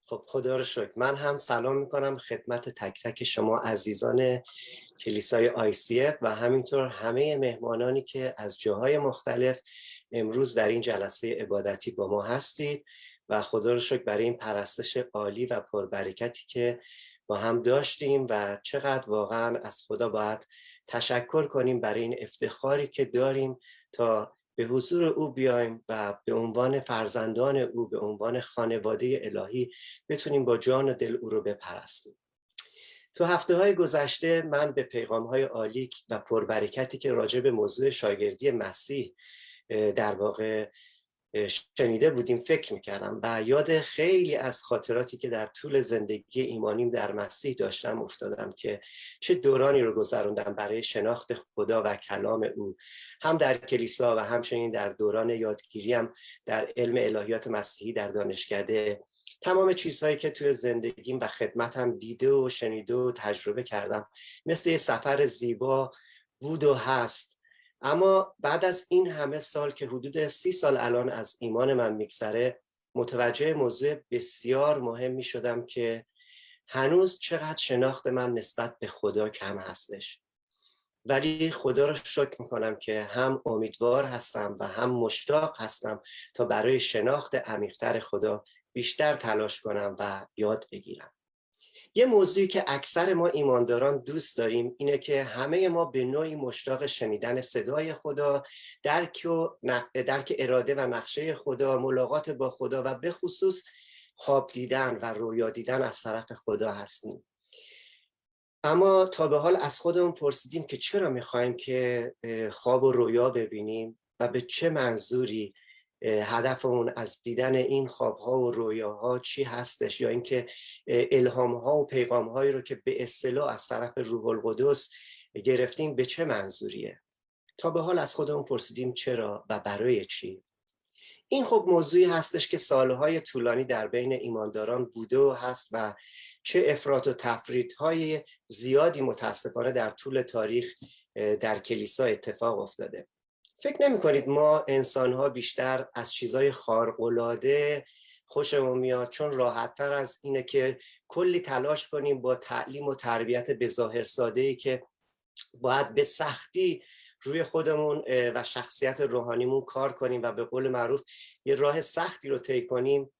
خب خدا رو شکر. من هم سلام میکنم خدمت تک تک شما عزیزان کلیسای ICF و همینطور همه مهمانانی که از جاهای مختلف امروز در این جلسه عبادتی با ما هستید و خدا رو شکر برای این پرستش عالی و پربرکتی که با هم داشتیم و چقدر واقعا از خدا باید تشکر کنیم برای این افتخاری که داریم تا به حضور او بیایم و به عنوان فرزندان او، به عنوان خانواده الهی بتونیم با جان و دل او رو بپرستیم. تو هفته‌های گذشته من به پیغام‌های عالی و پربرکتی که راجع به موضوع شاگردی مسیح در واقع شنیده بودیم فکر میکردم و یاد خیلی از خاطراتی که در طول زندگی ایمانیم در مسیح داشتم افتادم که چه دورانی رو گذروندم برای شناخت خدا و کلام او، هم در کلیسا و همچنین در دوران یادگیریم در علم الهیات مسیحی در دانشکده. تمام چیزهایی که توی زندگیم و خدمتم دیده و شنیده و تجربه کردم مثل یه سفر زیبا بود و هست. اما بعد از این همه سال که حدود 30 سال الان از ایمان من میگذره، متوجه موضوع بسیار مهمی شدم که هنوز چقدر شناخت من نسبت به خدا کم هستش. ولی خدا رو شکر میکنم که هم امیدوار هستم و هم مشتاق هستم تا برای شناخت عمیق‌تر خدا بیشتر تلاش کنم و یاد بگیرم. یه موضوعی که اکثر ما ایمانداران دوست داریم اینه که همه ما به نوعی مشتاق شنیدن صدای خدا، درک اراده و نقشه خدا، ملاقات با خدا و به خصوص خواب دیدن و رویا دیدن از طرف خدا هستیم. اما تا به حال از خودمون پرسیدیم که چرا میخوایم که خواب و رویا ببینیم و به چه منظوری هدفمون از دیدن این خوابها و رویاها چی هستش، یا اینکه الهامها و پیغامهایی رو که به اصطلاح از طرف روح القدس گرفتیم به چه منظوریه. تا به حال از خودمون پرسیدیم چرا و برای چی. این خب موضوعی هستش که سالهای طولانی در بین ایمانداران بوده و هست و چه افراط و تفریط‌های زیادی متاسفانه در طول تاریخ در کلیسا اتفاق افتاده. فکر نمی کنید ما انسان‌ها بیشتر از چیزای خارق‌العاده خوشمون میاد چون راحت‌تر از اینه که کلی تلاش کنیم با تعلیم و تربیت به ظاهر ساده‌ای که باید به سختی روی خودمون و شخصیت روحانیمون کار کنیم و به قول معروف یه راه سختی رو طی کنیم.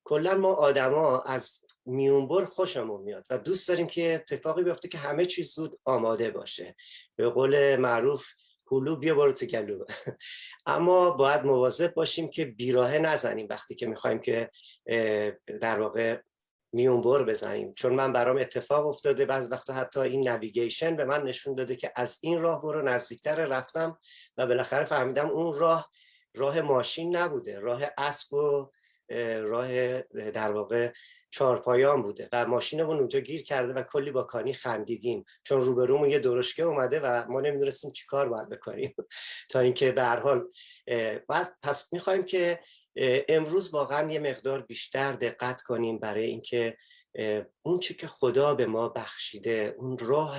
کلا ما آدما از میونبر خوشمون میاد و دوست داریم که اتفاقی بیفته که همه چیز زود آماده باشه. به قول معروف هلو بیا برو تو گلو. اما باید مواظب باشیم که بیراهه نزنیم وقتی که میخوایم که در واقع میونبر بزنیم، چون من برام اتفاق افتاده بعضی وقتا حتی این نویگیشن به من نشون داده که از این راه برو، نزدیکتر رفتم و بالاخره فهمیدم اون راه ماشین نبوده، راه اسب و راه در واقع چهارپایان بوده و ماشینمون اونجا گیر کرده و کلی با کانی خندیدیم چون روبرومون یه درشکه اومده و ما نمیدونستیم چی کار باید بکنیم. تا اینکه به هر حال پس میخوایم که امروز واقعا یه مقدار بیشتر دقت کنیم برای اینکه اون چی که خدا به ما بخشیده، اون راه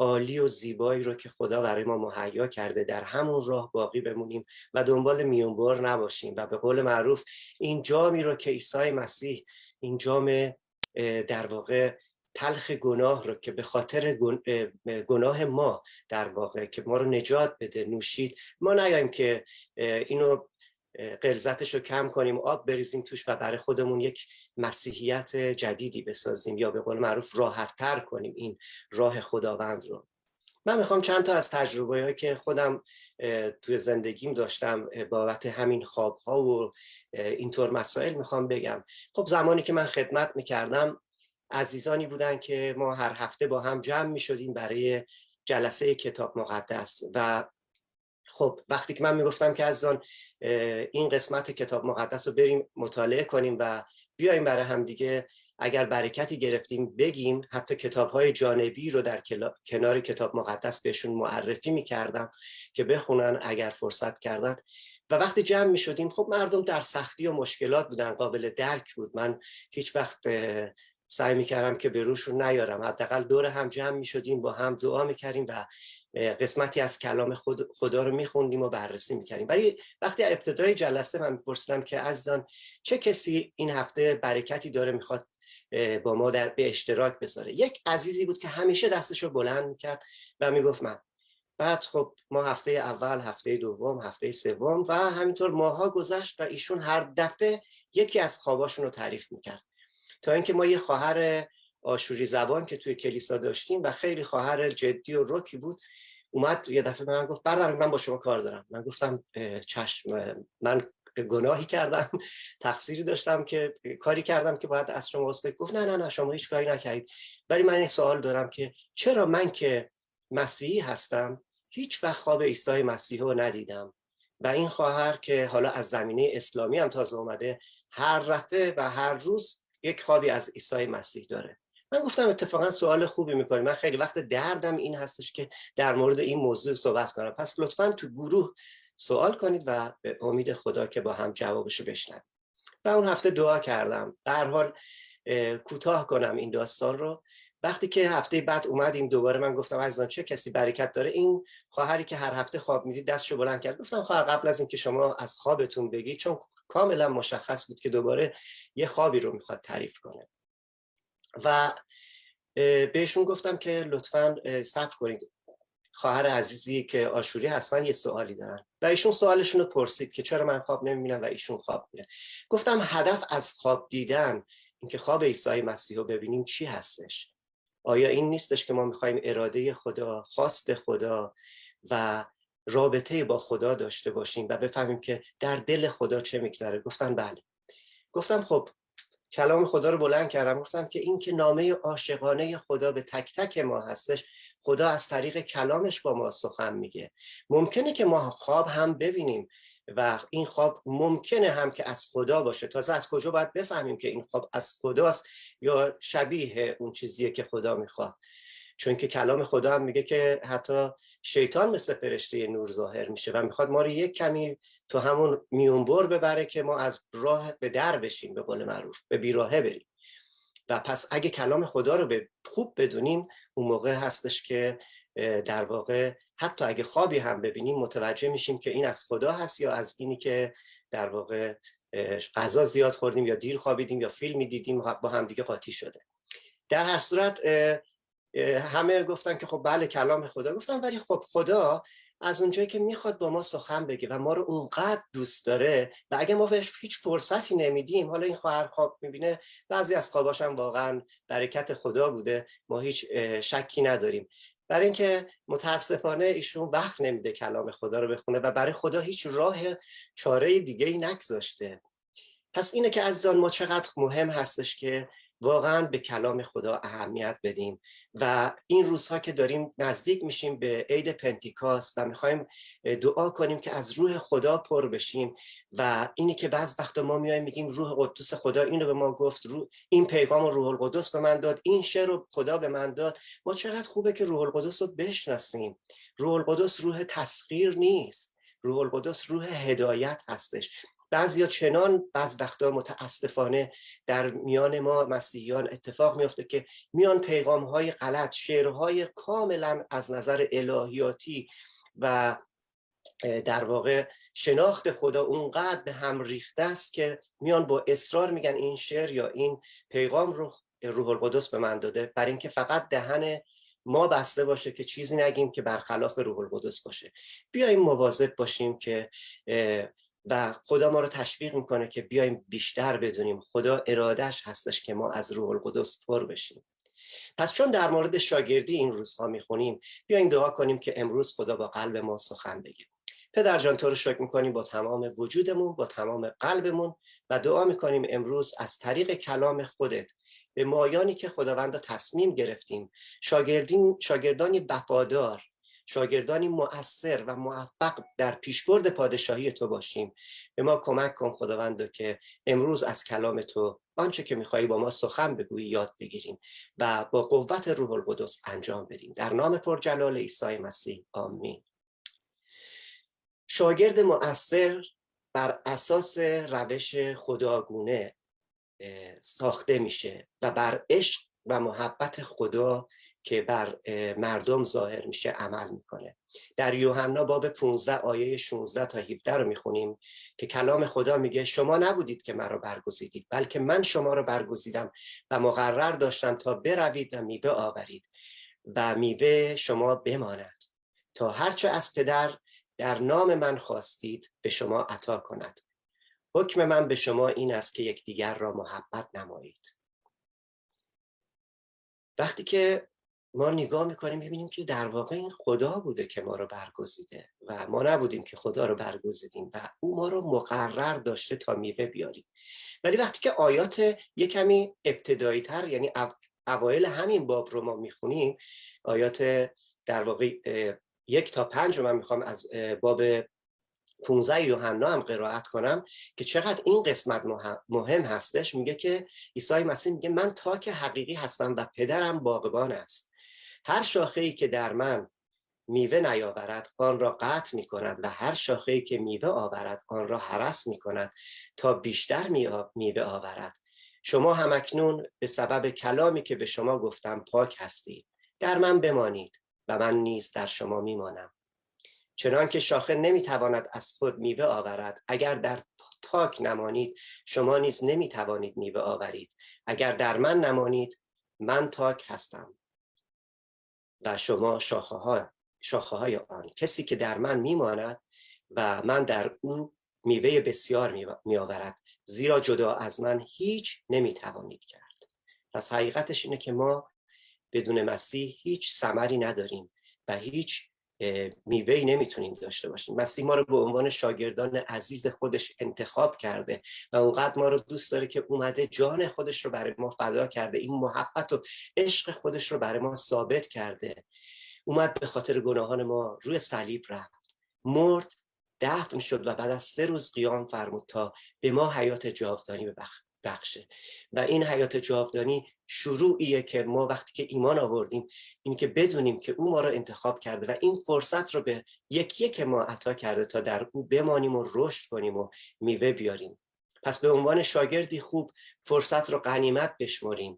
عالی و زیبایی رو که خدا برای ما مهیا کرده، در همون راه باقی بمونیم و دنبال میونبر نباشیم و به قول معروف این جامی رو که عیسی مسیح، این جام در واقع تلخ گناه رو که به خاطر گناه ما در واقع که ما رو نجات بده نوشید، ما نیاییم که اینو غلظتش رو کم کنیم، آب بریزیم توش و برای خودمون یک مسیحیت جدیدی بسازیم یا به قول معروف راحت‌تر کنیم این راه خداوند رو. من میخوام چند تا از تجربه‌هایی که خودم توی زندگیم داشتم بابت همین خواب‌ها و اینطور مسائل میخوام بگم. خب زمانی که من خدمت میکردم عزیزانی بودن که ما هر هفته با هم جمع میشدیم برای جلسه کتاب مقدس و خب وقتی که من میگفتم که عزیزان این قسمت کتاب مقدس رو بریم مطالعه کنیم و بیایم برای هم دیگه اگر برکتی گرفتیم بگیم، حتی کتاب‌های جانبی رو در کنار کتاب مقدس بهشون معرفی می‌کردم که بخونن اگر فرصت کردن. و وقتی جمع می‌شدیم خب مردم در سختی و مشکلات بودن، قابل درک بود. من هیچ وقت سعی میکردم که به روشون نیارم، حداقل دور هم جمع میشدیم، با هم دعا میکردیم و قسمتی از کلام خدا رو میخوندیم و بررسی میکردیم. ولی وقتی ابتدای جلسه من میپرسیدم که عزیزان چه کسی این هفته برکتی داره میخواد با ما به اشتراک بذاره، یک عزیزی بود که همیشه دستشو بلند میکرد و میگفت من. بعد خب ما هفته اول، هفته دوم، هفته سوم و همینطور ماها گذشت و ایشون هر دفعه یکی از خواباشون رو تعریف میکرد، تا اینکه ما یه خواهر آشوری زبان که توی کلیسا داشتیم و خیلی خواهر جدی و رکی بود، اومد یه دفعه به من گفت برادر من با شما کار دارم. من گفتم چشم، من گناهی کردم، تقصیری داشتم که کاری کردم که باید از شما عذر. گفت نه نه نه شما هیچ کاری نکردید، ولی من این سوال دارم که چرا من که مسیحی هستم هیچ وقت خواب عیسی مسیح رو ندیدم و این خواهر که حالا از زمینه اسلامی هم تازه اومده هر دفعه و هر روز یک خوابی از عیسی مسیح داره. من گفتم اتفاقا سوال خوبی میکنی، من خیلی وقت دردم این هستش که در مورد این موضوع صحبت کنم، پس لطفاً تو گروه سوال کنید و به امید خدا که با هم جوابشو بشنویم. و اون هفته دعا کردم. به هر حال کوتاه کنم این داستان رو، وقتی که هفته بعد اومدیم دوباره من گفتم عزیزان چه کسی برکت داره، این خواهری که هر هفته خواب میدید دستشو بلند کرد. گفتم خواهر قبل از اینکه شما از خوابتون بگید، چون کاملا مشخص بود که دوباره یه خوابی رو میخواد تعریف کنه و بهشون گفتم که لطفاً صبر کنید، خواهر عزیزی که آشوری هستن یه سوالی دارن و ایشون سوالشون رو پرسید که چرا من خواب نمیبینم و ایشون خواب میبینن. گفتم هدف از خواب دیدن، اینکه خواب عیسی مسیح رو ببینیم، چی هستش؟ آیا این نیستش که ما میخوایم اراده خدا، خواست خدا و رابطه با خدا داشته باشیم و بفهمیم که در دل خدا چه میگذره؟ گفتن بله. گفتم خب کلام خدا رو بلند کردم، گفتم که این که نامه عاشقانه خدا به تک تک ما هستش، خدا از طریق کلامش با ما سخن میگه. ممکنه که ما خواب هم ببینیم و این خواب ممکنه هم که از خدا باشه. تازه از کجا باید بفهمیم که این خواب از خداست یا شبیه اون چیزیه که خدا میخواد؟ چون که کلام خدا هم میگه که حتی شیطان مثل فرشته نور ظاهر میشه و میخواد ما رو یک کمی تو همون میونبر ببره که ما از راه به در بشیم، به قول معروف به بیراهه بریم. و پس اگه کلام خدا رو خوب بدونیم، اون موقع هستش که در واقع حتی اگه خوابی هم ببینیم متوجه میشیم که این از خدا هست یا از اینی که در واقع غذا زیاد خوردیم یا دیر خوابیدیم یا فیلمی دیدیم با هم دیگه قاطی شده. در هر صورت همه گفتن که خب بله کلام خدا. گفتم ولی خب خدا از اونجایی که میخواد با ما سخن بگه و ما رو اونقدر دوست داره و اگه ما بهش هیچ فرصتی نمیدیم، حالا این خواهر خواب میبینه، بعضی از خواباش هم واقعا برکت خدا بوده، ما هیچ شکی نداریم، برای اینکه متاسفانه ایشون وقت نمیده کلام خدا رو بخونه و برای خدا هیچ راه چاره دیگه ای نگذاشته. پس اینه که عزیزان ما چقدر مهم هستش که واقعا به کلام خدا اهمیت بدیم و این روزها که داریم نزدیک میشیم به عید پنتیکاست و میخوایم دعا کنیم که از روح خدا پر بشیم و اینی که بعض وقتا ما میایم میگیم روح قدوس خدا اینو به ما گفت، این پیغام رو روح القدس به من داد، این شعر رو خدا به من داد. ما چقدر خوبه که روح القدس رو بشناسیم. روح القدس روح تسخیر نیست، روح القدس روح هدایت هستش. بعضیا چنان بعض وقتا متاسفانه در میان ما مسیحیان اتفاق میفته که میان پیغام‌های غلط، شعرهای کاملا از نظر الهیاتی و در واقع شناخت خدا اونقدر به هم ریخته است که میان با اصرار میگن این شعر یا این پیغام رو روح القدس به من داده، برای اینکه فقط دهن ما بسته باشه که چیزی نگیم که برخلاف روح القدس باشه. بیایم مواظب باشیم که و خدا ما رو تشویق میکنه که بیایم بیشتر بدونیم خدا ارادش هستش که ما از روح القدس پر بشیم. پس چون در مورد شاگردی این روزها میخونیم، بیایم دعا کنیم که امروز خدا با قلب ما سخن بگه. پدر جان تو رو شکر میکنیم با تمام وجودمون، با تمام قلبمون و دعا میکنیم امروز از طریق کلام خودت به مایانی که خداوند تصمیم گرفتیم شاگردانی وفادار، شاگردانی مؤثر و موفق در پیشبرد پادشاهی تو باشیم. به ما کمک کن خداوند که امروز از کلام تو آنچه که میخوایی با ما سخن بگویی یاد بگیریم و با قوت روح القدس انجام بدیم. در نام پرجلال عیسی مسیح آمین. شاگرد مؤثر بر اساس روش خداگونه ساخته میشه و بر عشق و محبت خدا که بر مردم ظاهر میشه عمل میکنه. در یوحنا باب 15 آیه 16 تا 17 رو میخونیم که کلام خدا میگه شما نبودید که مرا برگزیدید، بلکه من شما رو برگزیدم و مقرر داشتم تا بروید و میوه آورید و میوه شما بماند، تا هرچه از پدر در نام من خواستید به شما عطا کند. حکم من به شما این است که یکدیگر را محبت نمایید. وقتی که ما نگاه میکنیم میبینیم که در واقع این خدا بوده که ما رو برگزیده و ما نبودیم که خدا رو برگزیدیم و او ما رو مقرر داشته تا میوه بیاریم. ولی وقتی که آیات یک کمی ابتدایی تر، یعنی اوایل همین باب رو ما میخونیم، آیات در واقع 1 تا 5 رو من میخوام از باب 15 یوحنا هم قرائت کنم که چقدر این قسمت مهم هستش. میگه که عیسی مسیح میگه من تاک حقیقی هستم و پدرم باغبان است. هر شاخه‌ای که در من میوه نیاورد آن را قطع میکند و هر شاخه‌ای که میوه آورد آن را هرس میکند تا بیشتر میوه آورد. شما همکنون به سبب کلامی که به شما گفتم پاک هستید. در من بمانید و من نیز در شما میمانم. چنان که شاخه نمیتواند از خود میوه آورد، اگر در تاک نمانید شما نیز نمیتوانید میوه آورید. اگر در من نمانید من تاک هستم و شما شاخه های آن. کسی که در من میماند و من در او میوه بسیار میآورد، زیرا جدا از من هیچ نمیتوانید کرد. پس حقیقتش اینه که ما بدون مسیح هیچ ثمری نداریم و هیچ میوه‌ای نمیتونیم داشته باشیم. مسیح ما رو به عنوان شاگردان عزیز خودش انتخاب کرده و اونقدر ما رو دوست داره که اومده جان خودش رو برای ما فدا کرده، این محبت و عشق خودش رو برای ما ثابت کرده. اومد به خاطر گناهان ما روی صلیب رفت، مرد، دفن شد و بعد از 3 روز قیام فرمود تا به ما حیات جاودانی بخشه. و این حیات جاودانی شروعیه که ما وقتی که ایمان آوردیم این که بدونیم که او ما رو انتخاب کرده و این فرصت رو به یک ما عطا کرده تا در او بمانیم و رشد کنیم و میوه بیاریم. پس به عنوان شاگردی خوب فرصت رو غنیمت بشمریم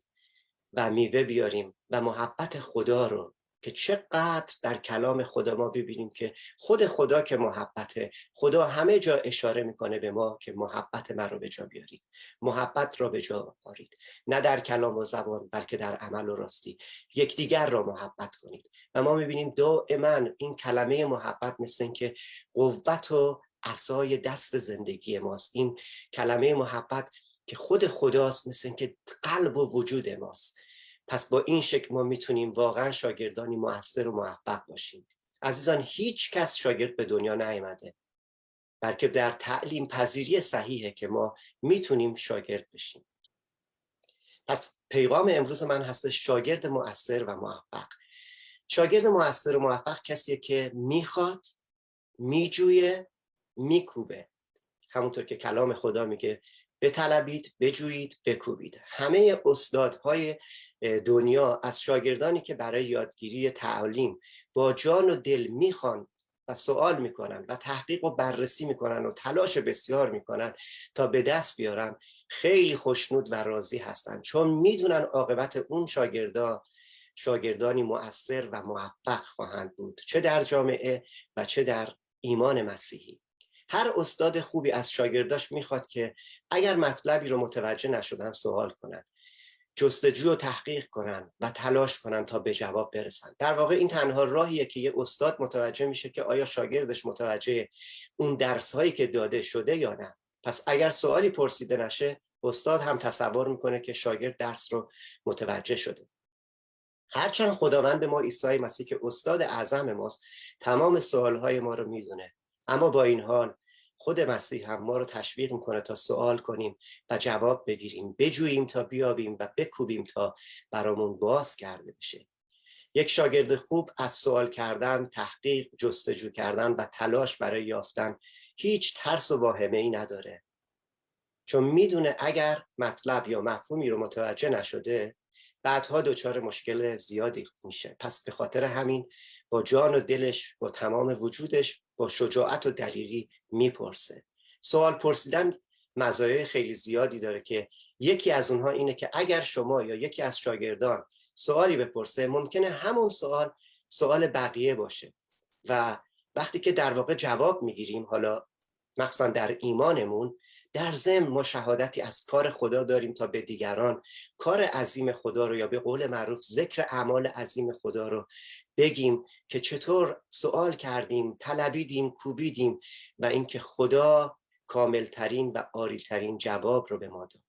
و میوه بیاریم و محبت خدا رو که چقدر در کلام خدا ما ببینیم که خود خدا که محبته، خدا همه جا اشاره میکنه به ما که محبت من رو به جا بیارید، محبت را به جا آورید، نه در کلام و زبان بلکه در عمل و راستی. یکدیگر را محبت کنید و ما میبینیم دائما این کلمه محبت مثل این که قوت و عصای دست زندگی ماست. این کلمه محبت که خود خداست مثل این که قلب و وجود ماست. پس با این شکل ما میتونیم واقعا شاگردانی مؤثر و موفق باشیم. عزیزان، هیچ کس شاگرد به دنیا نیامده، بلکه در تعلیم پذیری صحیحه که ما میتونیم شاگرد بشیم. پس پیغام امروز من هست شاگرد مؤثر و موفق. شاگرد مؤثر و موفق کسیه که میخواد، میجویه، میکوبه. همونطور که کلام خدا میگه بطلبید، بجویید، بکوبید. همه استادهای دنیا از شاگردانی که برای یادگیری تعلیم با جان و دل میخوان و سوال میکنن و تحقیق و بررسی میکنن و تلاش بسیار میکنن تا به دست بیارن، خیلی خوشنود و راضی هستن، چون میدونن عاقبت اون شاگردانی مؤثر و موفق خواهند بود، چه در جامعه و چه در ایمان مسیحی. هر استاد خوبی از شاگرداش میخواد که اگر مطلبی رو متوجه نشدن سوال کنن، جستجو و تحقیق کنن و تلاش کنن تا به جواب برسن. در واقع این تنها راهیه که یه استاد متوجه میشه که آیا شاگردش متوجه اون درس هایی که داده شده یا نه. پس اگر سوالی پرسیده نشه، استاد هم تصور میکنه که شاگرد درس رو متوجه شده. هرچند خداوند ما عیسی مسیح که استاد اعظم ماست تمام سوالهای ما رو میدونه، اما با این حال خود مسیح هم ما رو تشویق میکنه تا سوال کنیم و جواب بگیریم، بجوییم تا بیابیم و بکوبیم تا برامون باز کرده بشه. یک شاگرد خوب از سوال کردن، تحقیق، جستجو کردن و تلاش برای یافتن هیچ ترس و واهمه‌ای نداره، چون میدونه اگر مطلب یا مفهومی رو متوجه نشده بعدها دچار مشکل زیادی میشه. پس به خاطر همین با جان و دلش، با تمام وجودش، با شجاعت و دلیری میپرسه. سوال پرسیدن مزایای خیلی زیادی داره که یکی از اونها اینه که اگر شما یا یکی از شاگردان سوالی بپرسه، ممکنه همون سوال بقیه باشه و وقتی که در واقع جواب میگیریم، حالا مخصوصا در ایمانمون، در ضمن ما شهادتی از کار خدا داریم تا به دیگران کار عظیم خدا رو، یا به قول معروف ذکر اعمال عظیم خدا رو بگیم که چطور سوال کردیم، طلبیدیم، کوبیدیم و اینکه خدا کاملترین و عالی‌ترین جواب رو به ما داد.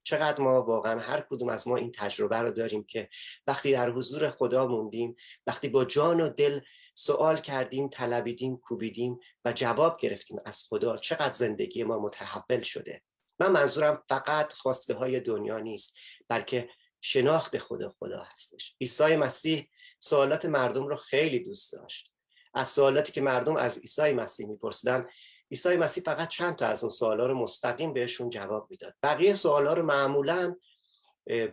چقدر ما واقعا هر کدوم از ما این تجربه رو داریم که وقتی در حضور خدا موندیم، وقتی با جان و دل سوال کردیم، طلبیدیم، کوبیدیم و جواب گرفتیم از خدا، چقدر زندگی ما متحول شده. من منظورم فقط خواسته های دنیا نیست، بلکه شناخت خدا هستش. عیسی مسیح سوالات مردم رو خیلی دوست داشت. از سوالاتی که مردم از عیسی مسیح میپرسیدن، عیسی مسیح فقط چند تا از اون سوالا رو مستقیم بهشون جواب میداد. بقیه سوالا رو معمولاً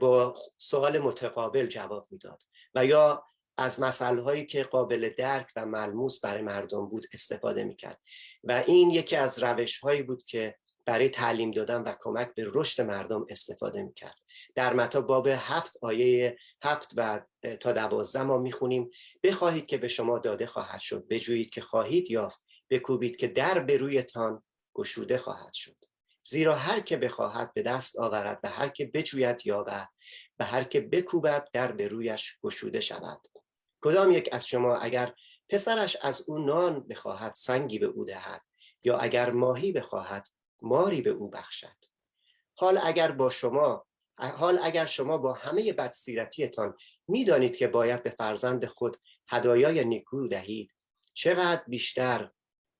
با سوال متقابل جواب میداد و یا از مسائلی که قابل درک و ملموس برای مردم بود استفاده میکرد و این یکی از روش‌هایی بود که برای تعلیم دادن و کمک به رشد مردم استفاده میکرد. در متی باب 7 آیه 7 و تا 12 ما میخونیم: بخواهید که به شما داده خواهد شد، بجویید که خواهید یافت، بکوبید که در به رویتان گشوده خواهد شد. زیرا هر که بخواهد به دست آورد و هر که بجوید یابد و هر که بکوبد در به رویش گشوده شود. کدام یک از شما اگر پسرش از او نان بخواهد سنگی به او دهد، یا اگر ماهی بخواهد ماری به او بخشد؟ حال اگر شما با همه بدسیرتیتان میدانید که باید به فرزند خود هدایای نیکو دهید، چقدر بیشتر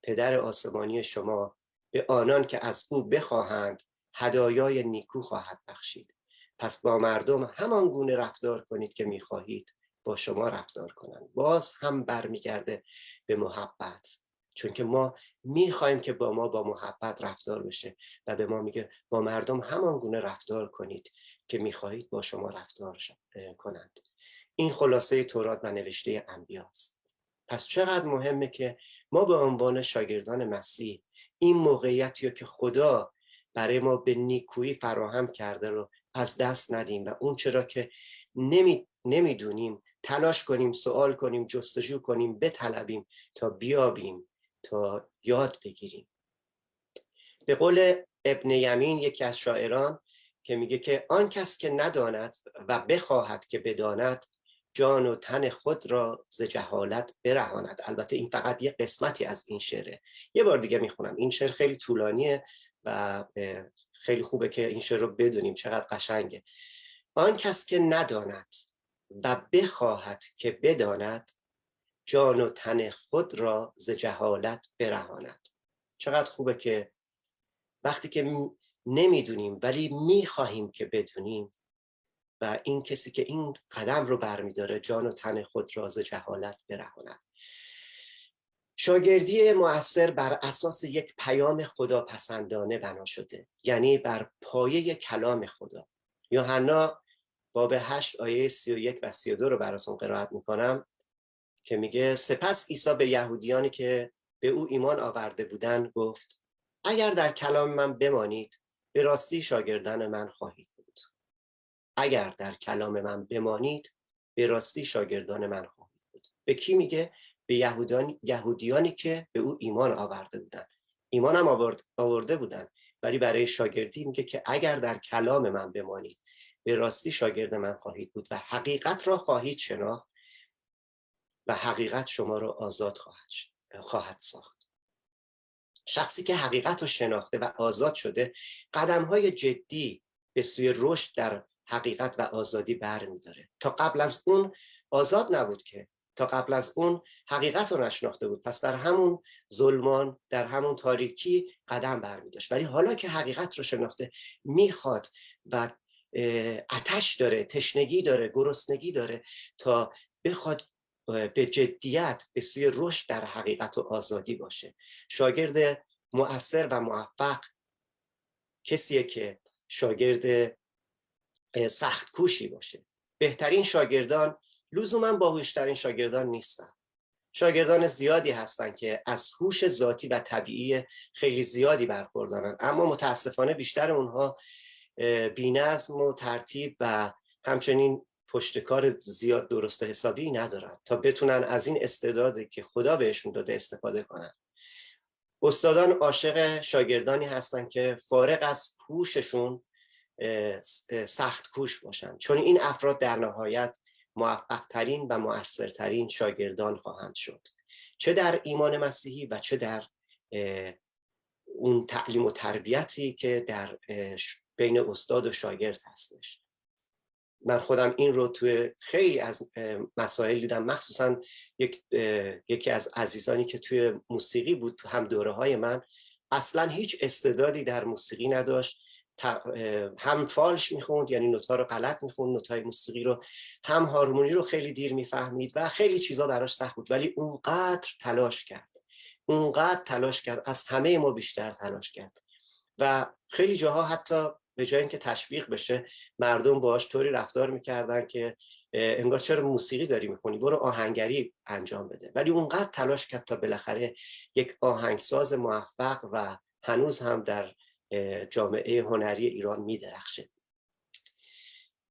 پدر آسمانی شما به آنان که از او بخواهند هدایای نیکو خواهد بخشید. پس با مردم همان گونه رفتار کنید که میخواهید با شما رفتار کنند. باز هم برمیگرده به محبت، چون که ما میخوایم که با محبت رفتار بشه و به ما میگه با مردم همان گونه رفتار کنید که میخواهید با شما رفتار کنند. این خلاصه تورات و نوشته انبیاست. پس چقدر مهمه که ما به عنوان شاگردان مسیح این موقعیتی که خدا برای ما به نیکویی فراهم کرده رو از دست ندیم و اون چرا که نمیدونیم تلاش کنیم، سوال کنیم، جستجو کنیم، بطلبیم تا بیابیم، تا یاد بگیریم. به قول ابن یمین، یکی از شاعران، که میگه که آن کس که نداند و بخواهد که بداند، جان و تن خود را ز جهالت برهاند. البته این فقط یه قسمتی از این شعره. یه بار دیگه میخونم. این شعر خیلی طولانیه و خیلی خوبه که این شعر رو بدونیم چقدر قشنگه. آن کس که نداند و بخواهد که بداند، جان و تن خود را ز جهالت برهاند. چقدر خوبه که وقتی که نمیدونیم ولی میخواهیم که بدونیم و این کسی که این قدم رو برمیداره جان و تن خود را ز جهالت برهاند. شاگردی مؤثر بر اساس یک پیام خداپسندانه بنا شده، یعنی بر پایه کلام خدا. یوحنا باب 8 آیه 31 و 32 رو براتون قرائت میکنم که میگه: سپس عیسی به یهودیانی که به او ایمان آورده بودند گفت: اگر در کلام من بمانید، به راستی شاگردان من خواهید بود. اگر در کلام من بمانید، به راستی شاگردان من خواهید بود. به کی میگه؟ به یهودیانی که به او ایمان آورده بودند. ایمان هم آورده بودند، ولی برای شاگردی میگه که اگر در کلام من بمانید، به راستی شاگرد من خواهید بود و حقیقت را خواهید شناخت و حقیقت شما را آزاد خواهد ساخت. شخصی که حقیقت رو شناخته و آزاد شده، قدم‌های جدی به سوی رشد در حقیقت و آزادی برمی‌داره. تا قبل از اون آزاد نبود که، تا قبل از اون حقیقت رو نشناخته بود، پس در همون ظلمان، در همون تاریکی قدم برمی‌داشت. ولی حالا که حقیقت رو شناخته، میخواد و آتش داره، تشنگی داره، گرسنگی داره تا بخواد به جدیت به سوی رشد در حقیقت و آزادی باشه. شاگرد مؤثر و موفق کسیه که شاگرد سخت کوشی باشه. بهترین شاگردان لزوما باهوشترین شاگردان نیستن. شاگردان زیادی هستن که از هوش ذاتی و طبیعی خیلی زیادی برخوردارن، اما متاسفانه بیشتر اونها بی‌نظم و ترتیب و همچنین پشتکار زیاد درست و حسابی ندارن تا بتونن از این استعدادی که خدا بهشون داده استفاده کنن. استادان عاشق شاگردانی هستن که فارغ از هوششون سخت کوش باشن، چون این افراد در نهایت موفق ترین و مؤثرترین شاگردان خواهند شد، چه در ایمان مسیحی و چه در اون تعلیم و تربیتی که در بین استاد و شاگرد هستش. من خودم این رو توی خیلی از مسائل دیدم، مخصوصا یکی از عزیزانی که توی موسیقی بود تو هم دوره های من اصلا هیچ استعدادی در موسیقی نداشت، هم فالش میخوند، یعنی نوت‌ها رو غلط میخوند، نوت‌های موسیقی رو، هم هارمونی رو خیلی دیر میفهمید و خیلی چیزا براش سخت بود، ولی اونقدر تلاش کرد، از همه ما بیشتر تلاش کرد و خیلی جاها حتی به جای اینکه تشویق بشه مردم باهاش طوری رفتار میکردن که انگار چرا موسیقی داری میخونی، برو آهنگری انجام بده، ولی اونقدر تلاش کرد تا بالاخره یک آهنگساز موفق و هنوز هم در جامعه هنری ایران میدرخشه.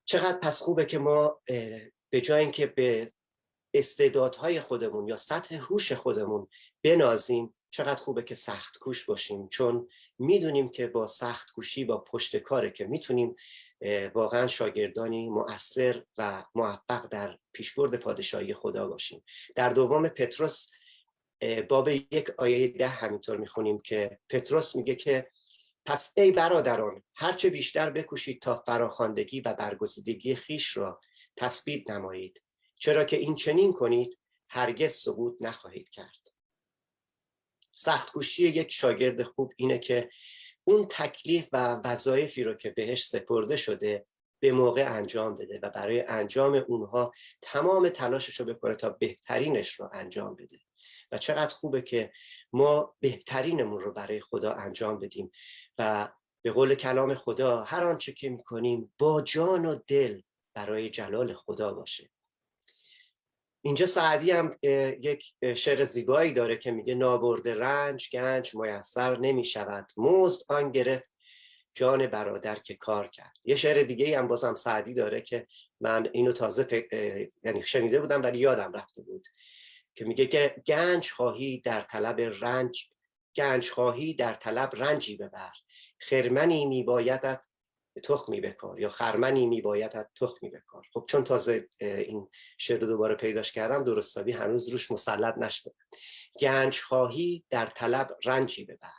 چقدر پس خوبه که ما به جای اینکه به استعدادهای خودمون یا سطح هوش خودمون بنازیم، چقدر خوبه که سخت کوش باشیم، چون میدونیم که با سخت کوشی، با پشت کاره که میتونیم واقعا شاگردانی مؤثر و موفق در پیشبرد پادشاهی خدا باشیم. در دوم پتروس باب 1 آیه 10 همینطور میخونیم که پتروس میگه که پس ای برادران هرچه بیشتر بکوشید تا فراخواندگی و برگزیدگی خیش را تثبیت نمایید، چرا که این چنین کنید هرگز سقوط نخواهید کرد. سخت کوشی یک شاگرد خوب اینه که اون تکلیف و وظایفی رو که بهش سپرده شده به موقع انجام بده و برای انجام اونها تمام تلاشش رو بکنه تا بهترینش رو انجام بده. و چقدر خوبه که ما بهترینمون رو برای خدا انجام بدیم و به قول کلام خدا هر آنچه که میکنیم با جان و دل برای جلال خدا باشه. اینجا سعدی هم یک شعر زیبایی داره که میگه نابرده رنج گنج میسر نمی شود، مزد آن گرفت جان برادر که کار کرد. یه شعر دیگه هم بازم سعدی داره که من اینو تازه یعنی شنیده بودم ولی یادم رفته بود، که میگه که گنج خواهی در طلب رنجی ببر، خرمنی میبایدت تخمی بکار، یا خرمنی میبایدت تخمی بکار. خب چون تازه این شعر رو دوباره پیداش کردم درستابی هنوز روش مسلط نشده. گنج خواهی در طلب رنجی ببر،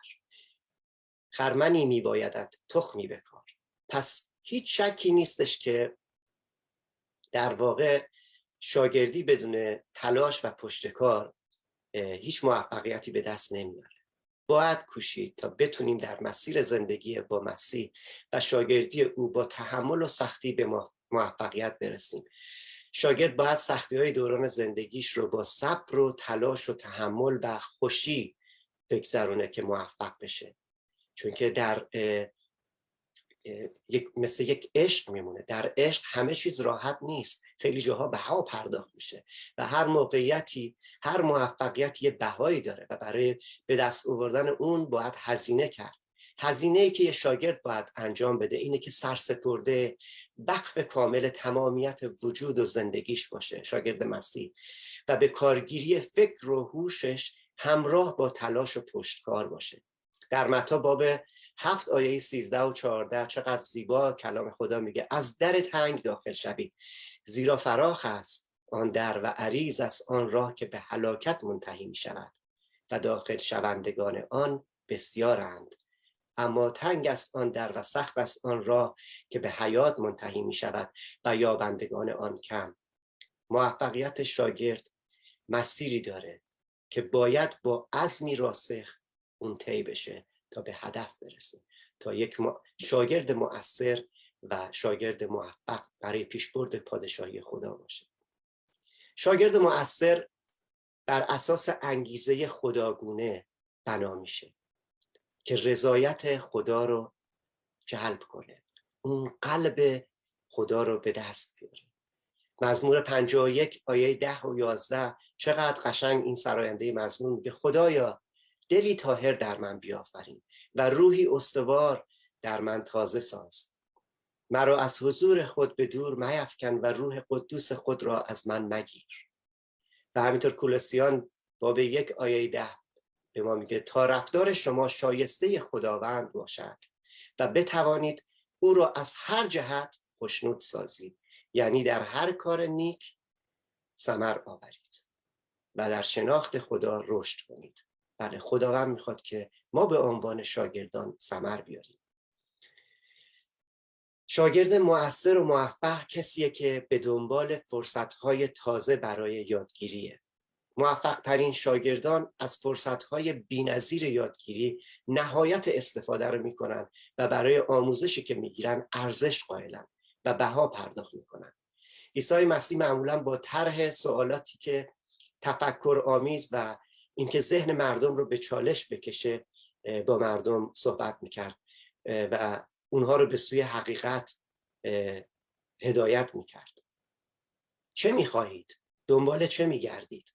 خرمنی میبایدت تخمی بکار. پس هیچ شکی نیستش که در واقع شاگردی بدون تلاش و پشتکار هیچ موفقیتی به دست نمیاره. باید کوشید تا بتونیم در مسیر زندگی با مسیح و شاگردی او با تحمل و سختی به موفقیت برسیم. شاگرد باید سختی‌های دوران زندگیش رو با صبر و تلاش و تحمل و خوشی بگذرونه که موفق بشه، چون که در مثل یک عشق میمونه. در عشق همه چیز راحت نیست، خیلی جاها بها پرداخت میشه و هر موقعیتی، هر موفقیتی یه بهایی داره و برای به دست آوردن اون باید هزینه کرد. هزینه‌ای که یه شاگرد باید انجام بده اینه که سرسپرده، وقف کامل تمامیت وجود و زندگیش باشه شاگرد مسیح و به کارگیری فکر و هوشش همراه با تلاش و پشتکار باشه. در متی باب 7 آیه 13 و 14 چقدر زیبا کلام خدا میگه از در تنگ داخل شوید، زیرا فراخ است آن در و عریض است آن راه که به هلاکت منتهی می شود و داخل شوندگان آن بسیارند، اما تنگ است آن در و سخت است آن راه که به حیات منتهی می شود و یابندگان آن کم. موفقیت شاگرد مسیری داره که باید با عزمی راسخ اون طی بشه تا به هدف برسه، تا یک شاگرد مؤثر و شاگرد موفق برای پیشبرد پادشاهی خدا باشه. شاگرد مؤثر بر اساس انگیزه خداگونه بنا میشه که رضایت خدا رو جلب کنه، اون قلب خدا رو به دست بیاره. مزمور 51 آیه 10 و 11 چقدر قشنگ این سراینده مزمور میگه خدایا دلی طاهر در من بیافرین و روحی استوار در من تازه ساز. مرا از حضور خود به دور میفکن و روح قدوس خود را از من مگیر. و همینطور کولوسیان باب 1 آیه 10 به ما میگه تا رفتار شما شایسته خداوند باشد و بتوانید او را از هر جهت خوشنود سازید، یعنی در هر کار نیک ثمر آورید و در شناخت خدا رشد کنید. بله، خداوند میخواد که ما به عنوان شاگردان ثمر بیاریم. شاگرد مؤثر و موفق کسیه که به دنبال فرصتهای تازه برای یادگیریه. موفق ترین شاگردان از فرصتهای بی‌نظیر یادگیری نهایت استفاده رو میکنن و برای آموزشی که میگیرن ارزش قائلن و بها پرداخت میکنن. عیسی مسیح معمولا با طرح سوالاتی که تفکر آمیز و اینکه ذهن مردم رو به چالش بکشه با مردم صحبت میکرد و اونها رو به سوی حقیقت هدایت میکرد. چه میخواهید؟ دنبال چه میگردید؟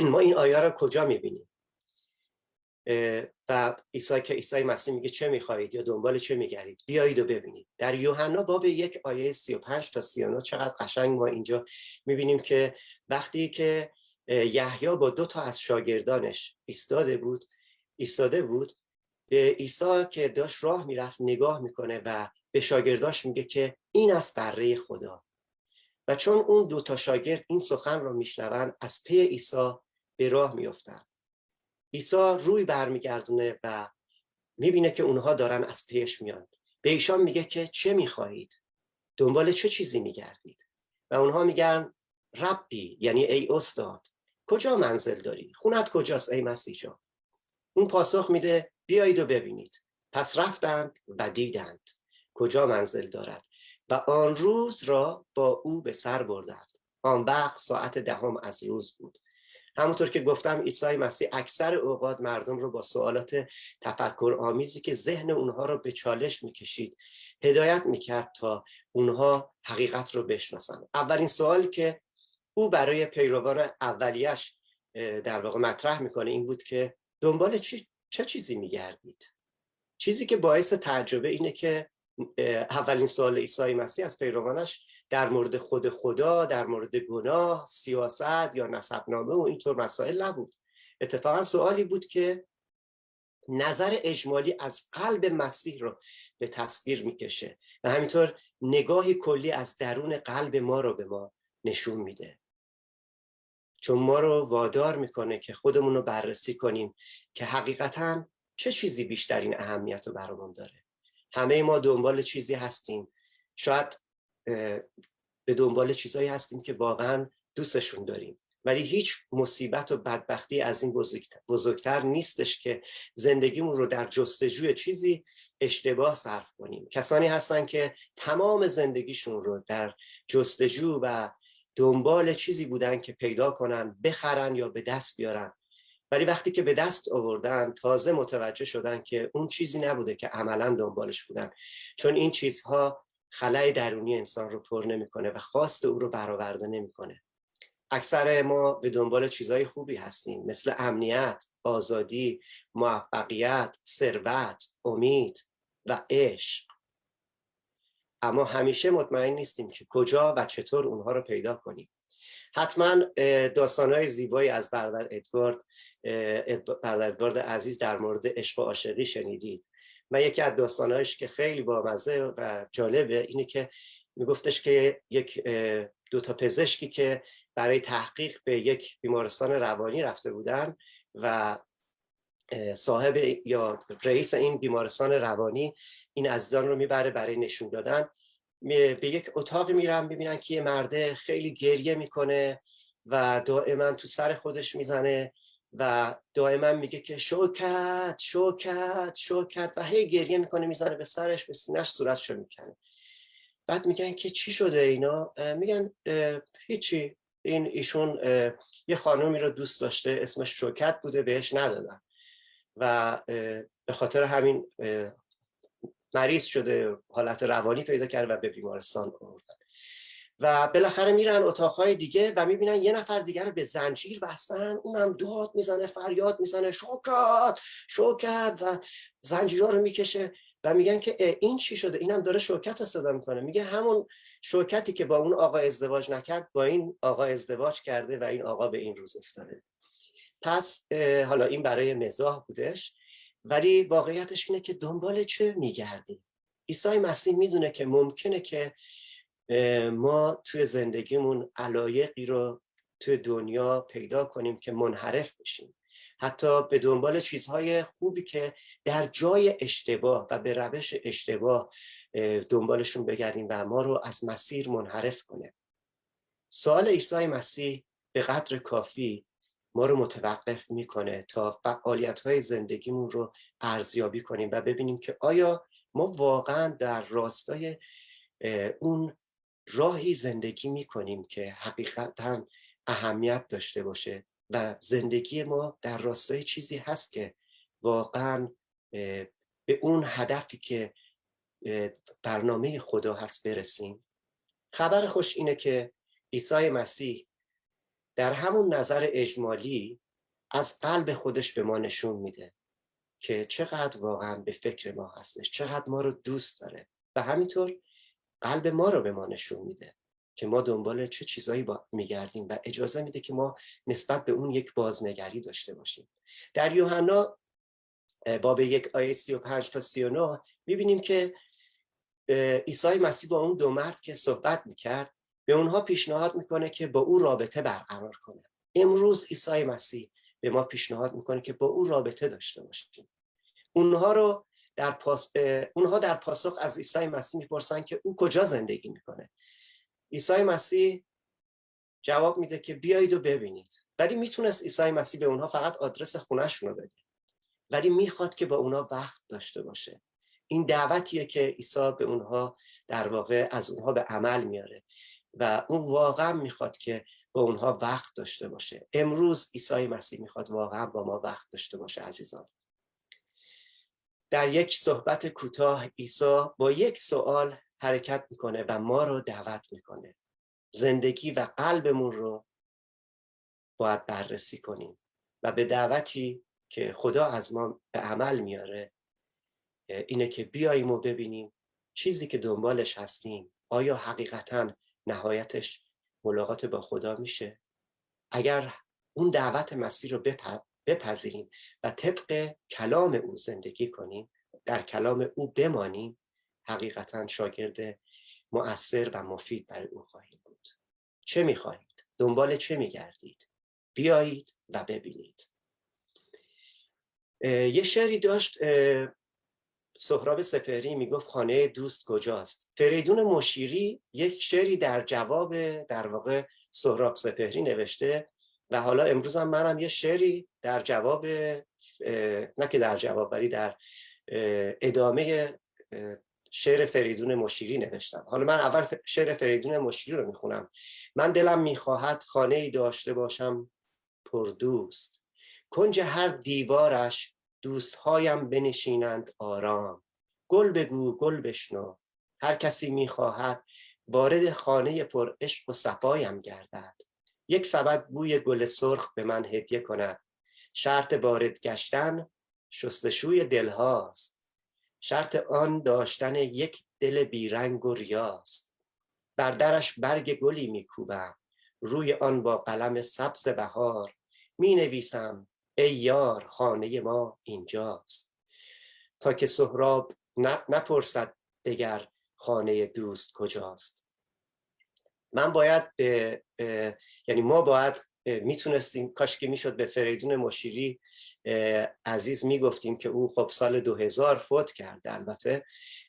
ما این آیه رو کجا میبینیم؟ و عیسی مسیح میگه چه میخواهید یا دنبال چه میگردید؟ بیایید و ببینید. در یوحنا باب 1 آیه 35 تا 39 چقدر قشنگ ما اینجا میبینیم که وقتی که یحیی با 2 تا از شاگردانش ایستاده بود به عیسی که داشت راه میرفت نگاه میکنه و به شاگرداش میگه که این از بره خدا. و چون اون 2 تا شاگرد این سخن رو میشنون از پی عیسی به راه میافتن. عیسی روی برمیگردونه و میبینه که اونها دارن از پیش میان. به ایشان میگه که چه میخواهید؟ دنبال چه چیزی میگردید؟ و اونها میگن ربی، یعنی ای استاد، کجا منزل داری؟ خونت کجاست ای مسیح جان؟ اون پاسخ میده بیایید و ببینید. پس رفتند و دیدند کجا منزل دارد و آن روز را با او به سر بردند. آن وقت ساعت 10 از روز بود. همونطور که گفتم عیسی مسیح اکثر اوقات مردم رو با سوالات تفکر آمیزی که ذهن اونها رو به چالش میکشید هدایت میکرد تا اونها حقیقت رو بشناسن. اولین سوالی که او برای پیروان اولیش در واقع مطرح میکنه این بود که دنبال چه چیزی میگردید؟ چیزی که باعث تعجبه اینه که اولین سوال عیسی مسیح از پیروانش در مورد خود خدا، در مورد گناه، سیاست یا نسبنامه و اینطور مسائل نبود. اتفاقا سوالی بود که نظر اجمالی از قلب مسیح رو به تصویر میکشه و همینطور نگاهی کلی از درون قلب ما رو به ما نشون میده. چون ما رو وادار میکنه که خودمون رو بررسی کنیم که حقیقتاً چه چیزی بیشترین اهمیت رو برامون داره. همه ما دنبال چیزی هستیم، شاید به دنبال چیزایی هستیم که واقعاً دوستشون داریم، ولی هیچ مصیبت و بدبختی از این بزرگتر نیستش که زندگیمون رو در جستجوی چیزی اشتباه صرف کنیم. کسانی هستن که تمام زندگیشون رو در جستجو و دنبال چیزی بودن که پیدا کنن، بخرن یا به دست بیارن، ولی وقتی که به دست آوردن تازه متوجه شدن که اون چیزی نبوده که عملاً دنبالش بودن، چون این چیزها خلأ درونی انسان رو پر نمیکنه و خواست او رو برآورده نمیکنه. اکثر ما به دنبال چیزهای خوبی هستیم، مثل امنیت، آزادی، موفقیت، ثروت، امید و عشق، اما همیشه مطمئن نیستیم که کجا و چطور اونها رو پیدا کنیم. حتما داستانهای زیبایی از برادر ادوارد عزیز در مورد عشق و عاشقی شنیدید. من یکی از داستانهایش که خیلی بامزه و جالبه اینه که میگفتش که یک 2 تا پزشکی که برای تحقیق به یک بیمارستان روانی رفته بودن و صاحب یا رئیس این بیمارستان روانی این عزیزان رو میبره برای نشون دادن. به یک اتاق میرن، میبینن که یه مرده خیلی گریه میکنه و دائما تو سر خودش میزنه و دائما میگه که شوکت شوکت شوکت و هی گریه میکنه، میزنه به سرش، به سینه‌اش، صورتشو میکنه. بعد میگن که چی شده اینا؟ میگن هیچی، ایشون یه خانومی رو دوست داشته اسمش شوکت بوده، بهش ندادن و به خاطر همین مریض شده، حالت روانی پیدا کرد و به بیمارستان آوردن. و بالاخره میرن اتاقهای دیگه و میبینن یه نفر دیگر رو به زنجیر بستن، اونم داد میزنه، فریاد میزنه شوکت شوکت و زنجیرها رو میکشه و میگن که این چی شده؟ اینم داره شوکت رو صدا میکنه. میگه همون شوکتی که با اون آقا ازدواج نکرد با این آقا ازدواج کرده و این آقا به این روز افتاده. پس حالا این برای مزاح بودش، ولی واقعیتش اینه که دنبال چه میگردیم؟ عیسی مسیح میدونه که ممکنه که ما توی زندگیمون علایقی رو توی دنیا پیدا کنیم که منحرف بشیم، حتی به دنبال چیزهای خوبی که در جای اشتباه و به روش اشتباه دنبالشون بگردیم و ما رو از مسیر منحرف کنه. سوال عیسی مسیح به قدر کافی ما رو متوقف میکنه تا فعالیت‌های زندگیمون رو ارزیابی کنیم و ببینیم که آیا ما واقعا در راستای اون راهی زندگی میکنیم که حقیقتاً اهمیت داشته باشه و زندگی ما در راستای چیزی هست که واقعاً به اون هدفی که برنامه خدا هست برسیم. خبر خوش اینه که عیسی مسیح در همون نظر اجمالی از قلب خودش به ما نشون میده که چقدر واقعا به فکر ما هستش، چقدر ما رو دوست داره و همینطور قلب ما رو به ما نشون میده که ما دنبال چه چیزایی میگردیم و اجازه میده که ما نسبت به اون یک بازنگری داشته باشیم. در یوحنا باب 1 آیه 35 تا 39 میبینیم که عیسی مسیح با اون دو مرد که صحبت میکرد به اونها پیشنهاد میکنه که با او رابطه برقرار کنه. امروز عیسی مسیح به ما پیشنهاد میکنه که با او رابطه داشته باشیم. اونها در پاسخ از عیسی مسیح میپرسن که او کجا زندگی میکنه. عیسی مسیح جواب میده که بیایید و ببینید. ولی میتونست عیسی مسیح به اونها فقط آدرس خونه‌شون رو بده، ولی میخواد که با اونها وقت داشته باشه. این دعوتیه که عیسی به اونها در واقع از اونها به عمل میاره و اون واقعا میخواد که با اونها وقت داشته باشه. امروز عیسی مسیح میخواد واقعا با ما وقت داشته باشه عزیزان. در یک صحبت کوتاه عیسی با یک سوال حرکت میکنه و ما رو دعوت میکنه. زندگی و قلبمون رو باید بررسی کنیم و به دعوتی که خدا از ما به عمل میاره اینه که بیاییم و ببینیم چیزی که دنبالش هستیم آیا حقیقتاً نهایتش ملاقات با خدا میشه؟ اگر اون دعوت مسیح رو بپذیریم و طبق کلام او زندگی کنیم، در کلام او بمانیم، حقیقتاً شاگرد مؤثر و مفید برای او خواهیم بود. چه میخواهید؟ دنبال چه میگردید؟ بیایید و ببینید. یه شعری داشت سهراب سپهری، میگفت خانه دوست کجاست. فریدون مشیری یک شعری در جواب در واقع سهراب سپهری نوشته و حالا امروز هم منم یه شعری در جواب، نه که در جواب ولی در ادامه شعر فریدون مشیری نوشتم. حالا من اول شعر فریدون مشیری رو میخونم. من دلم میخواهد خانه ای داشته باشم پر دوست، کنج هر دیوارش دوستهایم بنشینند آرام. گل بگو گل بشنو، هر کسی میخواهد وارد خانه پر عشق و صفایم گردد. یک سبد بوی گل سرخ به من هدیه کند. شرط وارد گشتن شستشوی دلهاست، شرط آن داشتن یک دل بیرنگ و ریاست. بر درش برگ گلی میکوبم، روی آن با قلم سبز بهار می نویسم ای یار خانه ما اینجاست. تا که سهراب نپرسد دگر خانه دوست کجاست. من باید یعنی ما باید میتونستیم، کاش که میشد به فریدون مشیری عزیز میگفتیم که او خب سال 2000 فوت کرده، البته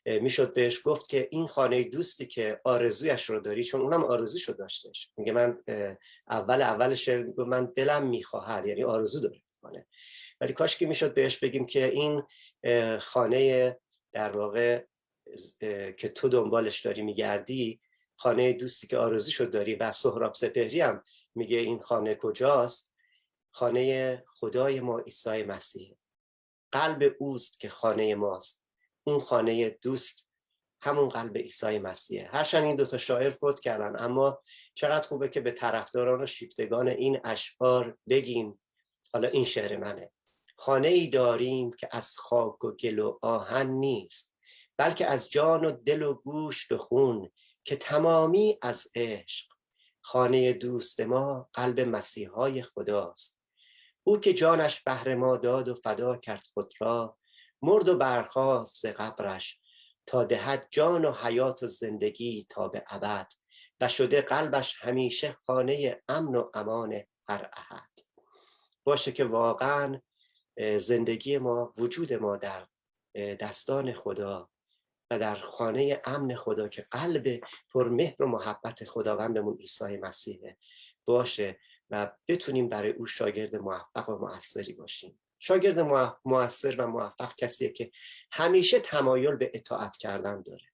میشد بهش گفت که این خانه دوستی که آرزویش رو داری، چون اونم آرزوشو داشتش. میگه من اول شعر میگه من دلم میخواهد، یعنی آرزو داره میکنه. ولی کاش که میشد بهش بگیم که این خانه در واقع که تو دنبالش داری میگردی، خانه دوستی که آرزوشو داری، و سهراب سپهری هم میگه این خانه کجاست، خانه خدای ما عیسی مسیح. قلب اوست که خانه ماست. اون خانه دوست همون قلب عیسی مسیحه. هرچند این دوتا شاعر فوت کردن، اما چقدر خوبه که به طرفداران و شیفتگان این اشعار بگیم. حالا این شعر منه: خانه ای داریم که از خاک و گل و آهن نیست، بلکه از جان و دل و گوشت و خون، که تمامی از عشق. خانه دوست ما قلب مسیحای خداست. او که جانش بهر ما داد و فدا کرد خود را، مرد و برخاست ز قبرش تا دهد جان و حیات و زندگی تا به ابد، و شده قلبش همیشه خانه امن و امان هر احد. باشه که واقعا زندگی ما، وجود ما در دستان خدا و در خانه امن خدا که قلب پرمهر و محبت خداوندمون عیسی مسیحه باشه و بتونیم برای او شاگرد موفق و مؤثری باشیم. شاگرد مؤثر و موفق کسیه که همیشه تمایل به اطاعت کردن داره.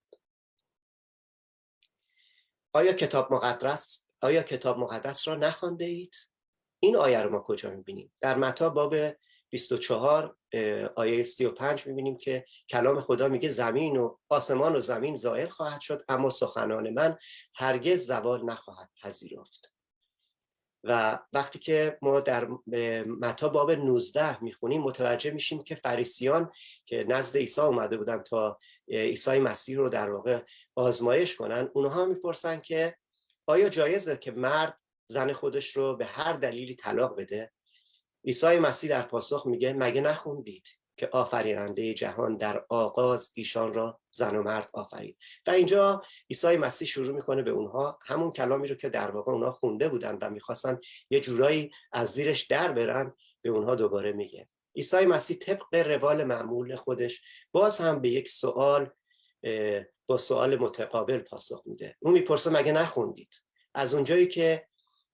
آیا کتاب مقدس را نخوانده اید؟ این آیه رو ما کجا میبینیم؟ در متی باب 24 آیه 35 میبینیم که کلام خدا میگه زمین و آسمان و زمین زائل خواهد شد، اما سخنان من هرگز زوال نخواهد پذیرفت. و وقتی که ما در متی باب 19 میخونیم متوجه میشیم که فریسیان که نزد عیسی اومده بودن تا عیسی مسیح رو در واقع آزمایش کنن، اونها میپرسن که آیا جایزه که مرد زن خودش رو به هر دلیلی طلاق بده؟ عیسی مسیح در پاسخ میگه مگه نخوندید که آفریننده جهان در آغاز ایشان را زن و مرد آفرید؟ و اینجا عیسی مسیح شروع میکنه به اونها همون کلامی رو که در واقع اونها خونده بودن و میخواستن یه جورایی از زیرش در برن، به اونها دوباره میگه. عیسی مسیح طبق روال معمول خودش باز هم به یک سوال با سوال متقابل پاسخ میده. اون میپرسه مگه نخوندید؟ از اونجایی که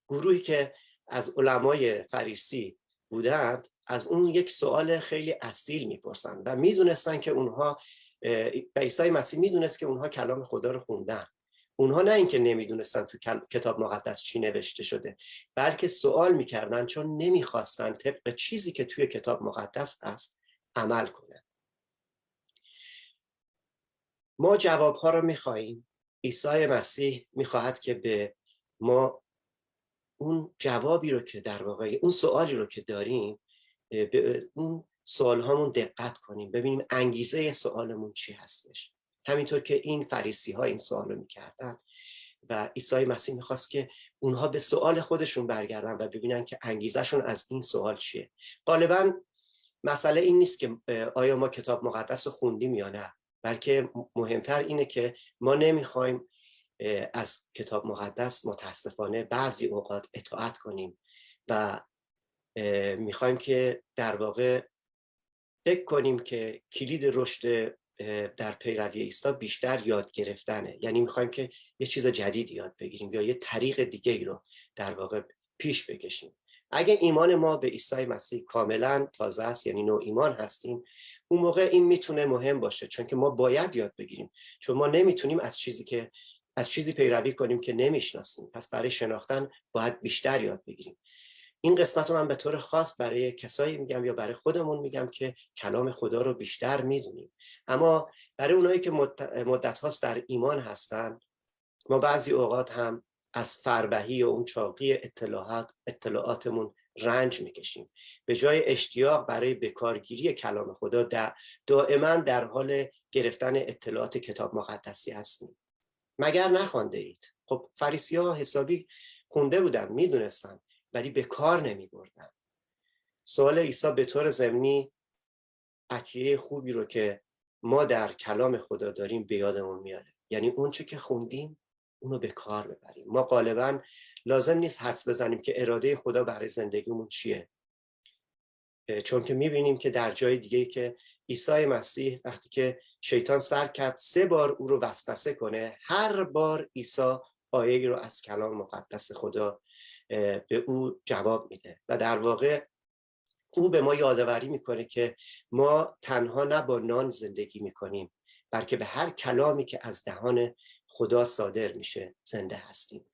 گروهی که از علمای فریسی بودند از اون یک سوال خیلی اصیل میپرسن و میدونستن که اونها عیسی مسیح میدونست که اونها کلام خدا رو خوندن. اونها نه اینکه نمیدونستن تو کتاب مقدس چی نوشته شده، بلکه سوال میکردن چون نمیخواستن طبق چیزی که توی کتاب مقدس هست عمل کنن. ما جوابها رو میخواییم. عیسی مسیح میخواهد که به ما اون جوابی رو که در واقع اون سوالی رو که داریم به اون سوال هامون دقت کنیم، ببینیم انگیزه سوالمون چی هستش. همینطور که این فریسی ها این سوال رو میکردن و عیسی مسیح میخواست که اونها به سوال خودشون برگردن و ببینن که انگیزشون از این سوال چیه. غالبا مسئله این نیست که آیا ما کتاب مقدس رو خوندیم یا نه، بلکه مهمتر اینه که ما نمیخوایم از کتاب مقدس متاسفانه بعضی اوقات اطاعت کنیم و میخوایم که در واقع فکر کنیم که کلید رشد در پیروی عیسی بیشتر یاد گرفتنه. یعنی میخوایم که یه چیز جدید یاد بگیریم یا یه طریق دیگه ای رو در واقع پیش بکشیم. اگه ایمان ما به عیسی مسیح کاملا تازه است، یعنی نوع ایمان هستیم، اون موقع این میتونه مهم باشه، چون که ما باید یاد بگیریم، چون ما نمیتونیم از چیزی پیروی کنیم که نمیشناسیم. پس برای شناختن باید بیشتر یاد بگیریم. این قسمت رو من به طور خاص برای کسایی میگم یا برای خودمون میگم که کلام خدا رو بیشتر میدونیم. اما برای اونایی که مدت هاست در ایمان هستن، ما بعضی اوقات هم از فربهی و اون چاقی اطلاعاتمون رنج میکشیم. به جای اشتیاق برای بکارگیری کلام خدا دائما در حال گرفتن اطلاعات کتاب مقدسی هستیم. مگر نخوانده اید؟ خب فریسی ها حسابی خونده بودن، میدونستن، ولی به کار نمی بردن. سوال عیسی به طور ضمنی عطیه خوبی رو که ما در کلام خدا داریم به یادمون میاره. یعنی اون چه که خوندیم اونو به کار ببریم. ما غالبا لازم نیست حدس بزنیم که اراده خدا برای زندگیمون چیه، چون که میبینیم که در جای دیگه که عیسی مسیح وقتی که شیطان سعی کرد 3 بار او رو وسوسه کنه، هر بار عیسی آیه‌ای رو از کلام مقدس خدا به او جواب میده و در واقع او به ما یادآوری میکنه که ما تنها نه با نان زندگی میکنیم، بلکه به هر کلامی که از دهان خدا صادر میشه زنده هستیم.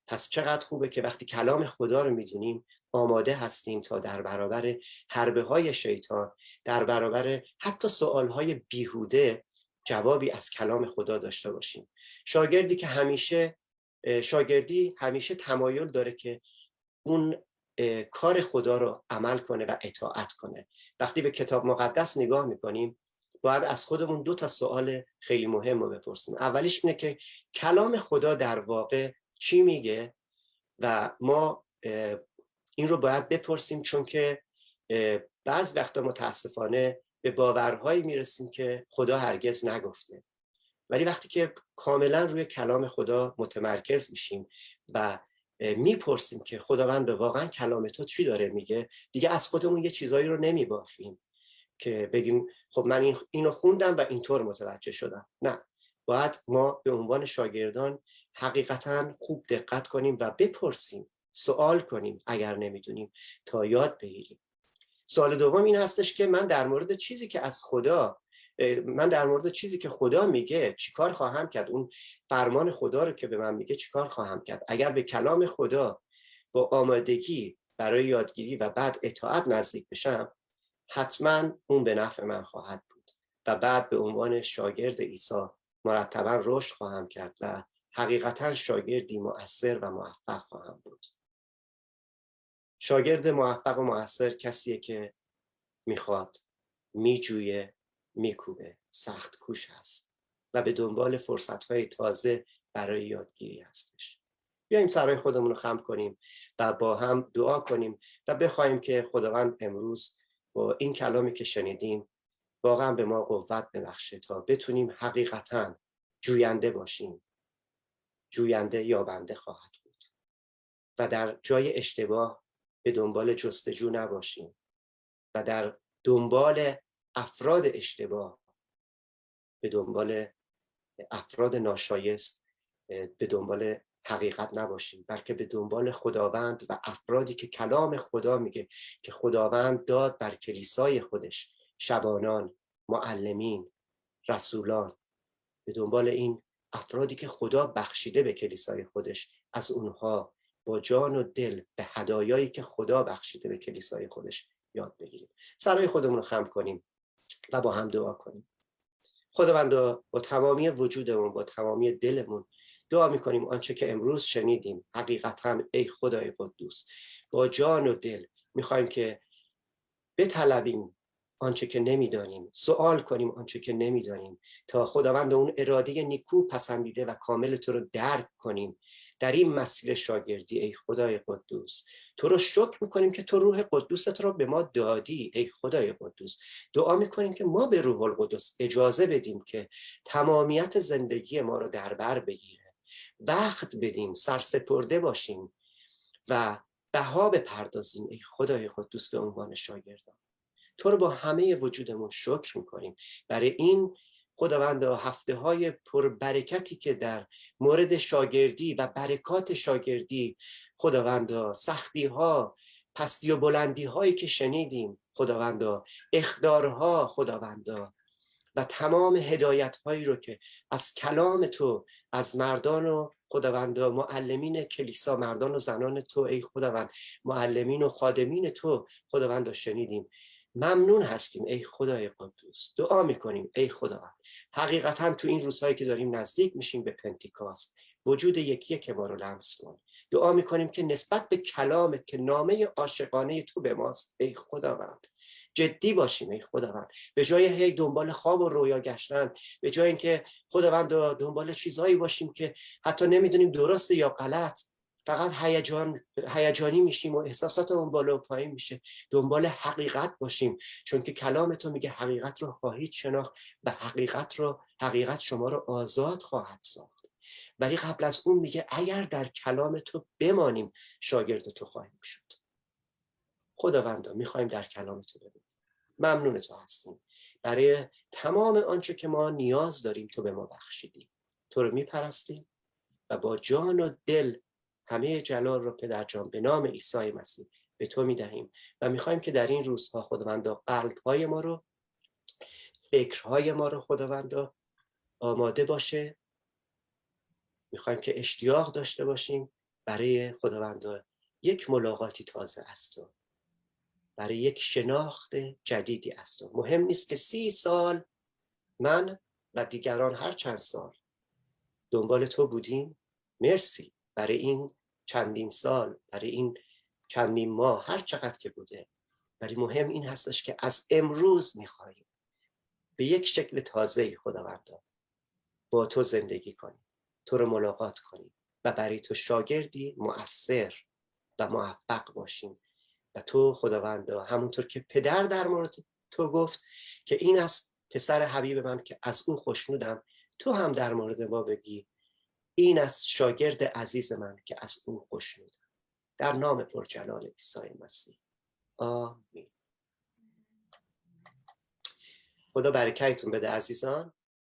پس چقدر خوبه که وقتی کلام خدا رو میدونیم آماده هستیم تا در برابر حربه های شیطان، در برابر حتی سوال های بیهوده جوابی از کلام خدا داشته باشیم. شاگردی همیشه تمایل داره که اون کار خدا رو عمل کنه و اطاعت کنه. وقتی به کتاب مقدس نگاه میکنیم باید از خودمون 2 سوال خیلی مهم رو بپرسیم. اولیش اینه که کلام خدا در واقع چی میگه و ما این رو باید بپرسیم، چون که بعض وقتا متاسفانه به باورهایی میرسیم که خدا هرگز نگفته. ولی وقتی که کاملا روی کلام خدا متمرکز میشیم و میپرسیم که خداوند واقعا کلام تو چی داره میگه، دیگه از خودمون یه چیزایی رو نمیبافیم که بگیم خب من اینو خوندم و اینطور متوجه شدم. نه، باید ما به عنوان شاگردان حقیقتا خوب دقت کنیم و بپرسیم، سوال کنیم اگر نمیدونیم تا یاد بگیریم. سوال دوم این هستش که من در مورد چیزی که خدا میگه چیکار خواهم کرد؟ اون فرمان خدا رو که به من میگه چیکار خواهم کرد؟ اگر به کلام خدا با آمادگی برای یادگیری و بعد اطاعت نزدیک بشم، حتما اون به نفع من خواهد بود و بعد به عنوان شاگرد عیسی مرتبا رشد خواهم کرد و حقیقتا شاگردی مؤثر و موفق خواهم بود. شاگرد موفق و مؤثر کسیه که میخواد، میجویه، میکوبه، سخت کوش هست و به دنبال فرصت‌های تازه برای یادگیری هستش. بیایم سرای خودمون رو خم کنیم و با هم دعا کنیم و بخوایم که خداوند امروز با این کلامی که شنیدیم واقعا به ما قوت ببخشه تا بتونیم حقیقتاً جوینده باشیم. جوینده یابنده خواهد بود و در جای اشتباه به دنبال جستجو نباشیم و در دنبال افراد اشتباه، به دنبال افراد ناشایست، به دنبال حقیقت نباشیم، بلکه به دنبال خداوند و افرادی که کلام خدا میگه که خداوند داد بر کلیسای خودش، شبانان، معلمین، رسولان. به دنبال این افرادی که خدا بخشیده به کلیسای خودش، از اونها با جان و دل به هدایایی که خدا بخشیده به کلیسای خودش یاد بگیریم. سرای خودمون رو خم کنیم و با هم دعا کنیم. خداوندا، با تمامی وجودمون، با تمامی دلمون دعا میکنیم آنچه که امروز شنیدیم حقیقتا ای خدای قدوس با جان و دل میخوایم که بطلبیم آنچه که نمیدانیم، سوال کنیم آنچه که نمیدانیم، تا خداوند اون اراده نیکو پسندیده و کامل تو رو درک کنیم در این مسیر شاگردی. ای خدای قدوس، تو رو شکر میکنیم که تو روح قدوست رو به ما دادی. ای خدای قدوس، دعا میکنیم که ما به روح القدس اجازه بدیم که تمامیت زندگی ما رو در بر بگیره، وقت بدیم، سرسپرده باشیم و بها بپردازیم. ای خدای قدوس، به عنوان شاگردان تو رو با همه وجودمون شکر میکنیم برای این خداوند هفته های پربرکتی که در مورد شاگردی و برکات شاگردی، خداوند سختی ها، پستی و بلندی هایی که شنیدیم، خداوند اخطارها، خداوند و تمام هدایت هایی رو که از کلام تو، از مردان و خداوند معلمین کلیسا، مردان و زنان تو ای خداوند، معلمین و خادمین تو خداوند شنیدیم. ممنون هستیم ای خدای قدوس. دعا میکنیم ای خداوند حقیقتا تو این روزهایی که داریم نزدیک میشیم به پنتیکاست، وجود یکیه که ما رو لمس کن. دعا میکنیم که نسبت به کلامت که نامه عاشقانه تو به ماست ای خداوند جدی باشیم. ای خداوند به جای هی دنبال خواب و رویا گشتن، به جای اینکه خداوند دنبال چیزهایی باشیم که حتی نمیدونیم درسته یا غلط، فقط هیجانی میشیم و احساساتمون بالا و پایین میشه، دنبال حقیقت باشیم، چون که کلام تو میگه حقیقت رو خواهید شناخت و حقیقت شما رو آزاد خواهد ساخت. ولی قبل از اون میگه اگر در کلام تو بمانیم شاگرد تو خواهیم شد. خداوندا میخوایم در کلام تو بمانیم. ممنون تو هستیم برای تمام آنچه که ما نیاز داریم تو به ما بخشیدی. تو رو میپرستیم و با جان و دل همه جلال رو پدر جان به نام عیسی مسیح به تو میدهیم و میخوایم که در این روزها خداوندا قلب‌های ما رو، فکرهای ما رو خداوندا آماده باشه. میخوایم که اشتیاق داشته باشیم برای خداوندا یک ملاقاتی تازه از تو، برای یک شناخت جدیدی از تو. مهم نیست که 30 سال من و دیگران هر چند سال دنبال تو بودیم. مرسی برای این چندین سال، برای این چندین ماه، هر چقدر که بوده. ولی مهم این هستش که از امروز میخواییم به یک شکل تازه‌ای خداوندا با تو زندگی کنیم، تو رو ملاقات کنیم و برای تو شاگردی مؤثر و موفق باشیم. و تو خداوندا همونطور که پدر در مورد تو گفت که این است پسر حبیب من که از او خوشنودم، تو هم در مورد ما بگی این است شاگرد عزیز من که از او خوشنودم. در نام پرجلال عیسی مسیح، آمین. خدا برکتتون بده عزیزان.